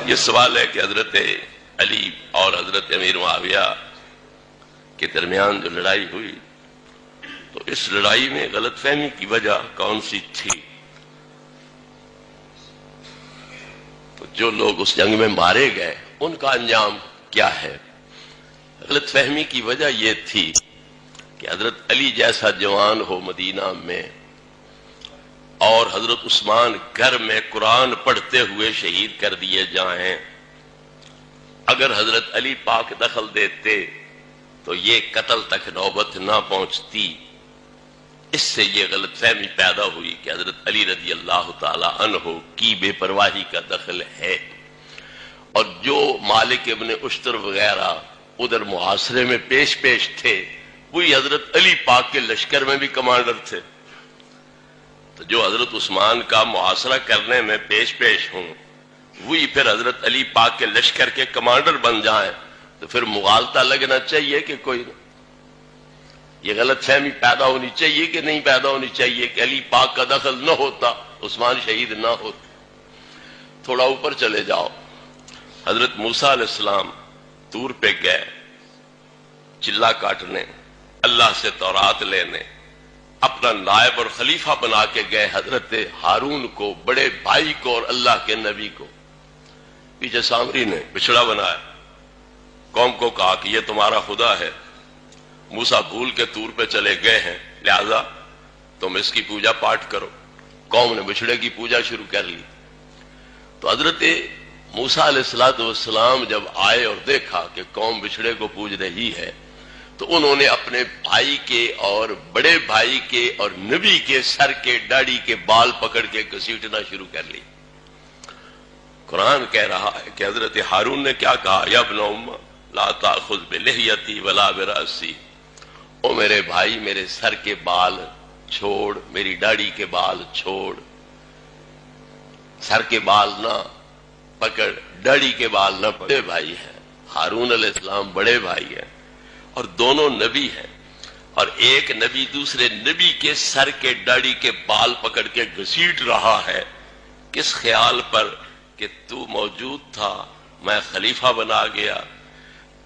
یہ سوال ہے کہ حضرت علی اور حضرت امیر معاویہ کے درمیان جو لڑائی ہوئی تو اس لڑائی میں غلط فہمی کی وجہ کون سی تھی؟ تو جو لوگ اس جنگ میں مارے گئے ان کا انجام کیا ہے؟ غلط فہمی کی وجہ یہ تھی کہ حضرت علی جیسا جوان ہو مدینہ میں اور حضرت عثمان گھر میں قرآن پڑھتے ہوئے شہید کر دیے جائیں، اگر حضرت علی پاک دخل دیتے تو یہ قتل تک نوبت نہ پہنچتی۔ اس سے یہ غلط فہمی پیدا ہوئی کہ حضرت علی رضی اللہ تعالی عنہ کی بے پرواہی کا دخل ہے، اور جو مالک ابن اشتر وغیرہ ادھر محاصرے میں پیش تھے وہی حضرت علی پاک کے لشکر میں بھی کمانڈر تھے، تو جو حضرت عثمان کا محاصرہ کرنے میں پیش ہوں وہی پھر حضرت علی پاک کے لشکر کے کمانڈر بن جائیں تو پھر مغالطہ لگنا چاہیے کہ کوئی یہ غلط فہمی پیدا ہونی چاہیے کہ نہیں پیدا ہونی چاہیے کہ علی پاک کا دخل نہ ہوتا عثمان شہید نہ ہوتا۔ تھوڑا اوپر چلے جاؤ، حضرت موسیٰ علیہ السلام طور پہ گئے چلا کاٹنے، اللہ سے تورات لینے، اپنا نائب اور خلیفہ بنا کے گئے حضرت ہارون کو، بڑے بھائی کو اور اللہ کے نبی کو۔ پیچھے سامری نے بچڑا بنایا، قوم کو کہا کہ یہ تمہارا خدا ہے، موسیٰ بھول کے طور پہ چلے گئے ہیں لہذا تم اس کی پوجا پاٹ کرو۔ قوم نے بچڑے کی پوجا شروع کر لی۔ تو حضرت موسیٰ علیہ السلام جب آئے اور دیکھا کہ قوم بچڑے کو پوج رہی ہے تو انہوں نے اپنے بھائی کے اور بڑے بھائی کے اور نبی کے سر کے داڑھی کے بال پکڑ کے گھسیٹنا شروع کر لی۔ قرآن کہہ رہا ہے کہ حضرت ہارون نے کیا کہا، یا ابن ام لا تاخذ بلحیتی ولا براسی، او میرے بھائی میرے سر کے بال چھوڑ، میری داڑھی کے بال چھوڑ، سر کے بال نہ پکڑ، داڑھی کے بال نہ پکڑ۔ بڑے بھائی ہیں ہارون علیہ السلام، بڑے بھائی ہیں اور دونوں نبی ہیں، اور ایک نبی دوسرے نبی کے سر کے داڑھی کے بال پکڑ کے گھسیٹ رہا ہے، کس خیال پر کہ تو موجود تھا، میں خلیفہ بنا گیا،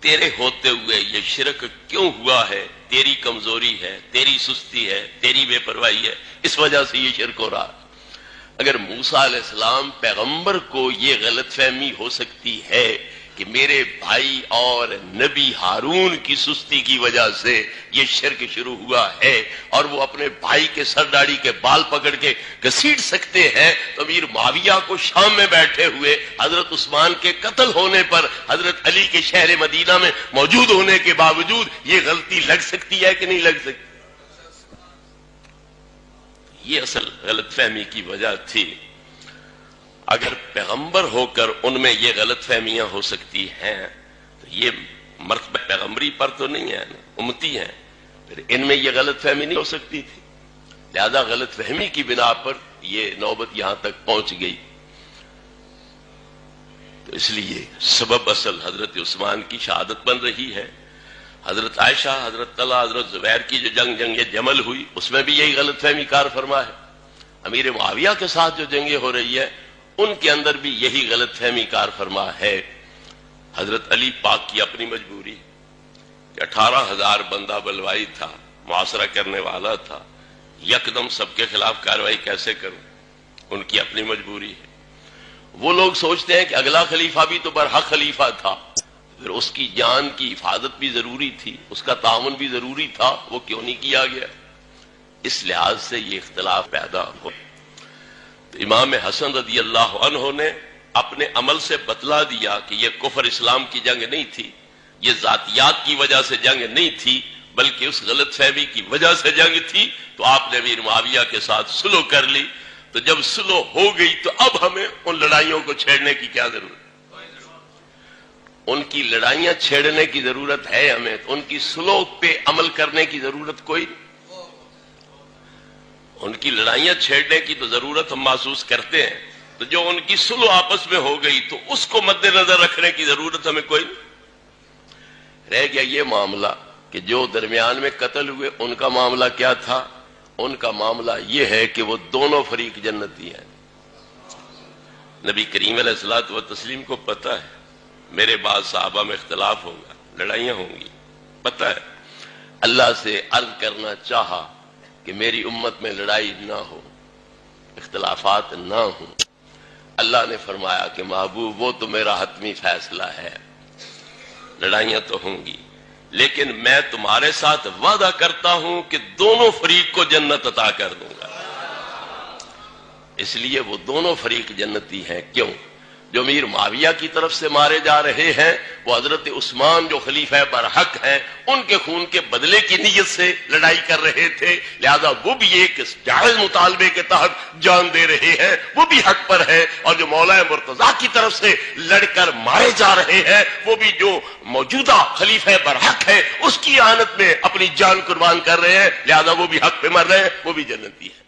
تیرے ہوتے ہوئے یہ شرک کیوں ہوا ہے؟ تیری کمزوری ہے، تیری سستی ہے، تیری بے پرواہی ہے، اس وجہ سے یہ شرک ہو رہا ہے۔ اگر موسیٰ علیہ السلام پیغمبر کو یہ غلط فہمی ہو سکتی ہے کہ میرے بھائی اور نبی ہارون کی سستی کی وجہ سے یہ شرک شروع ہوا ہے اور وہ اپنے بھائی کے سر داڑھی کے بال پکڑ کے گھسیٹ سکتے ہیں، تو امیر معاویہ کو شام میں بیٹھے ہوئے حضرت عثمان کے قتل ہونے پر حضرت علی کے شہر مدینہ میں موجود ہونے کے باوجود یہ غلطی لگ سکتی ہے کہ نہیں لگ سکتی؟ یہ اصل غلط فہمی کی وجہ تھی۔ اگر پیغمبر ہو کر ان میں یہ غلط فہمیاں ہو سکتی ہیں تو یہ مرتبہ پیغمبری پر تو نہیں ہے، امتی ہیں، پھر ان میں یہ غلط فہمی نہیں ہو سکتی تھی، لہذا غلط فہمی کی بنا پر یہ نوبت یہاں تک پہنچ گئی۔ تو اس لیے سبب اصل حضرت عثمان کی شہادت بن رہی ہے۔ حضرت عائشہ، حضرت طلحہ، حضرت زبیر کی جو جنگ جمل ہوئی اس میں بھی یہی غلط فہمی کار فرما ہے۔ امیر معاویہ کے ساتھ جو جنگیں ہو رہی ہے ان کے اندر بھی یہی غلط فہمی کار فرما ہے۔ حضرت علی پاک کی اپنی مجبوری کہ 18,000 بندہ بلوائی تھا، محاصرہ کرنے والا تھا، یکدم سب کے خلاف کارروائی کیسے کروں، ان کی اپنی مجبوری ہے۔ وہ لوگ سوچتے ہیں کہ اگلا خلیفہ بھی تو برحق خلیفہ تھا، پھر اس کی جان کی حفاظت بھی ضروری تھی، اس کا تعاون بھی ضروری تھا، وہ کیوں نہیں کیا گیا؟ اس لحاظ سے یہ اختلاف پیدا ہو۔ تو امام حسن رضی اللہ عنہ نے اپنے عمل سے بتلا دیا کہ یہ کفر اسلام کی جنگ نہیں تھی، یہ ذاتیات کی وجہ سے جنگ نہیں تھی، بلکہ اس غلط فہمی کی وجہ سے جنگ تھی۔ تو آپ نے امیر معاویہ کے ساتھ صلح کر لی۔ تو جب صلح ہو گئی تو اب ہمیں ان لڑائیوں کو چھیڑنے کی کیا ضرورت؟ ان کی لڑائیاں چھیڑنے کی ضرورت ہے ہمیں، ان کی صلح پہ عمل کرنے کی ضرورت کوئی نہیں۔ ان کی لڑائیاں چھیڑنے کی تو ضرورت ہم محسوس کرتے ہیں، تو جو ان کی صلح آپس میں ہو گئی تو اس کو مد نظر رکھنے کی ضرورت ہمیں کوئی نہیں۔ رہ گیا یہ معاملہ کہ جو درمیان میں قتل ہوئے ان کا معاملہ کیا تھا؟ ان کا معاملہ یہ ہے کہ وہ دونوں فریق جنتی ہیں، نبی کریم علیہ الصلوۃ والتسلیم کو پتہ ہے میرے بعد صحابہ میں اختلاف ہوگا، لڑائیاں ہوں گی، پتہ ہے۔ اللہ سے عرض کرنا چاہا کہ میری امت میں لڑائی نہ ہو، اختلافات نہ ہوں۔ اللہ نے فرمایا کہ محبوب وہ تو میرا حتمی فیصلہ ہے، لڑائیاں تو ہوں گی، لیکن میں تمہارے ساتھ وعدہ کرتا ہوں کہ دونوں فریق کو جنت عطا کر دوں گا۔ اس لیے وہ دونوں فریق جنتی ہیں۔ کیوں؟ جو امیر معاویہ کی طرف سے مارے جا رہے ہیں وہ حضرت عثمان جو خلیفہ برحق ہیں ان کے خون کے بدلے کی نیت سے لڑائی کر رہے تھے، لہذا وہ بھی ایک جائز مطالبے کے تحت جان دے رہے ہیں، وہ بھی حق پر ہے۔ اور جو مولا مرتضیٰ کی طرف سے لڑ کر مارے جا رہے ہیں وہ بھی جو موجودہ خلیفہ برحق ہے اس کی اعانت میں اپنی جان قربان کر رہے ہیں، لہذا وہ بھی حق پہ مر رہے ہیں، وہ بھی جنتی ہے۔